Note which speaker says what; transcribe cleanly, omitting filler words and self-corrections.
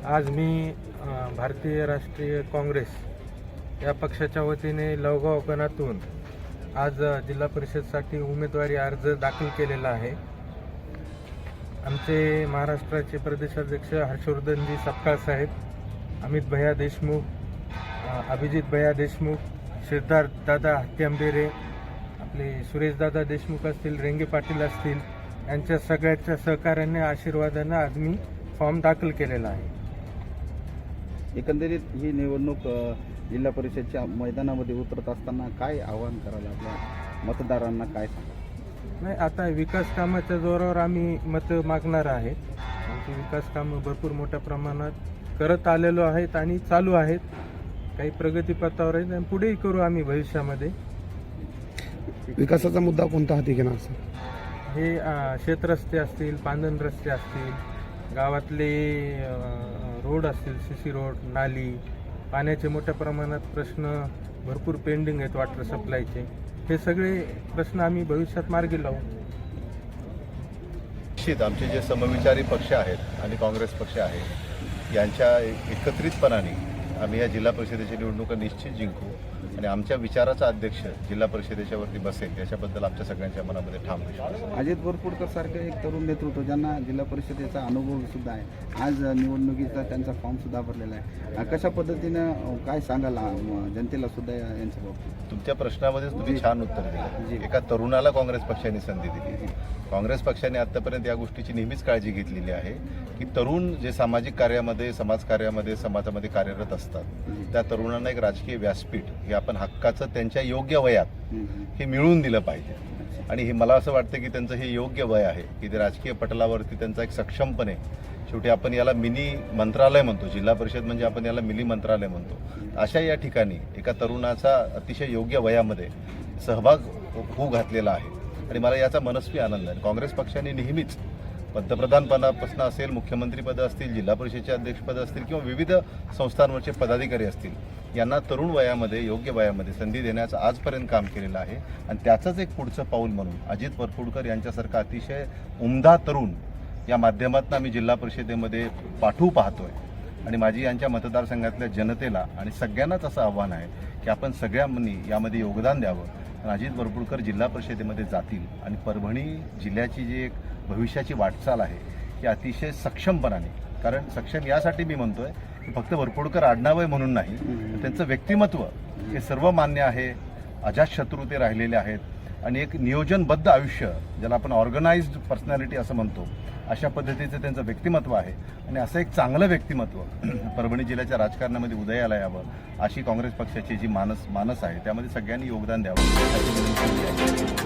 Speaker 1: आज मी भारतीय राष्ट्रीय काँग्रेस या पक्षाच्या वतीने लवगाव गणातून आज जिल्हा परिषदसाठी उमेदवारी अर्ज दाखल केलेला आहे। आमचे महाराष्ट्राचे प्रदेशाध्यक्ष हर्षवर्धनजी सपकाळ साहेब, अमित भैया देशमुख, अभिजित भैया देशमुख, सिद्धार्थ दादा हत्यांबेरे, आपले सुरेश दादा देशमुख असतील, रेंगे पाटील असतील, यांच्या सगळ्याच्या सहकार्याने आशीर्वादाने आज मी फॉर्म दाखल केलेला आहे।
Speaker 2: एकंदरीत ही निवडणूक जिल्हा परिषदच्या मैदानामध्ये उतरत असताना काय आवाहन करायला आपल्या मतदारांना काय सांगा?
Speaker 1: नाही, आता विकास कामाच्या जोरावर आम्ही मतं मागणार आहेत। आमची विकास कामं भरपूर मोठ्या प्रमाणात करत आलेलो आहेत आणि चालू आहेत, काही प्रगतीपथावर आहेत आणि पुढेही करू आम्ही भविष्यामध्ये।
Speaker 3: विकासाचा मुद्दा कोणता हाती घेणार सर?
Speaker 1: हे शेतरस्ते असतील, पांदन रस्ते असतील, गावातले रोड असतील, सीसी रोड, नाली, पाण्याचे मोठ्या प्रमाणात प्रश्न भरपूर पेंडिंग आहेत, वॉटर सप्लायचे, हे सगळे प्रश्न आम्ही भविष्यात मार्गी लावू।
Speaker 4: निश्चित आमचे जे समविचारी पक्ष आहेत आणि काँग्रेस पक्ष आहे यांच्या एकत्रितपणाने आम्ही या जिल्हा परिषदेची निवडणुका निश्चित जिंकू आणि आमच्या विचाराचा अध्यक्ष जिल्हा परिषदेच्या वरती बसेल याच्याबद्दल आमच्या सगळ्यांच्या मनामध्ये ठाम विश्वास आहे।
Speaker 2: अजित बोरफुटकर सारखं एक तरुण नेतृत्व ज्यांना जिल्हा परिषदेचा अनुभव सुद्धा आहे, आज निवडणुकीचा त्यांचा फॉर्म सुद्धा भरलेला आहे, कशा पद्धतीनं काय सांगाल जनतेला सुद्धा यांच्या बाबतीत?
Speaker 4: तुमच्या प्रश्नामध्येच तुम्ही छान उत्तर दिलं। एका तरुणाला काँग्रेस पक्षाने संधी दिली। काँग्रेस पक्षाने आतापर्यंत या गोष्टीची नेहमीच काळजी घेतलेली आहे की तरुण जे सामाजिक कार्यामध्ये, समाजकार्यामध्ये, समाजामध्ये कार्यरत असतात त्या तरुणांना एक राजकीय व्यासपीठ हे आपण हक्काचं त्यांच्या योग्य वयात हे मिळवून दिलं पाहिजे आणि हे मला असं वाटतं की त्यांचं हे योग्य वय आहे की ते राजकीय पटलावरती त्यांचा एक सक्षमपणे, शेवटी आपण याला मिनी मंत्रालय म्हणतो, जिल्हा परिषद म्हणजे आपण याला मिनी मंत्रालय म्हणतो, अशा या ठिकाणी एका तरुणाचा अतिशय योग्य वयामध्ये सहभाग होऊ घातलेला आहे आणि मला याचा मनस्वी आनंद आहे। काँग्रेस पक्षाने नेहमीच पंतप्रधानपदापासून असेल, मुख्यमंत्रीपदं असतील, जिल्हा परिषदेचे अध्यक्षपद असतील किंवा विविध संस्थांवरचे पदाधिकारी असतील यांना तरुण वयामध्ये, योग्य वयामध्ये संधी देण्याचं आजपर्यंत काम केलेलं आहे आणि त्याचंच एक पुढचं पाऊल म्हणून अजित बोरफुटकर यांच्यासारखा अतिशय उमदा तरुण या माध्यमातून आम्ही जिल्हा परिषदेमध्ये पाठवू पाहतोय आणि माझी यांच्या मतदारसंघातल्या जनतेला आणि सगळ्यांनाच असं आव्हान आहे की आपण सगळ्यांनी यामध्ये योगदान द्यावं आणि अजित बोरफुटकर जिल्हा परिषदेमध्ये जातील आणि परभणी जिल्ह्याची जी एक भविष्याची वाटचाल आहे की अतिशय सक्षमपणाने, कारण सक्षम यासाठी मी म्हणतोय की फक्त बोरफुटकर आडनाव आहे म्हणून नाही, त्यांचं व्यक्तिमत्व हे सर्वमान्य आहे, अजातशत्रू ते राहिलेले आहेत आणि एक नियोजनबद्ध आयुष्य, ज्याला आपण ऑर्गनाइज्ड पर्सनॅलिटी असं म्हणतो, अशा पद्धतीचं त्यांचं व्यक्तिमत्व आहे आणि असं एक चांगलं व्यक्तिमत्व परभणी जिल्ह्याच्या राजकारणामध्ये उदयाला यावं अशी काँग्रेस पक्षाची जी मानस आहे त्यामध्ये सगळ्यांनी योगदान द्यावं.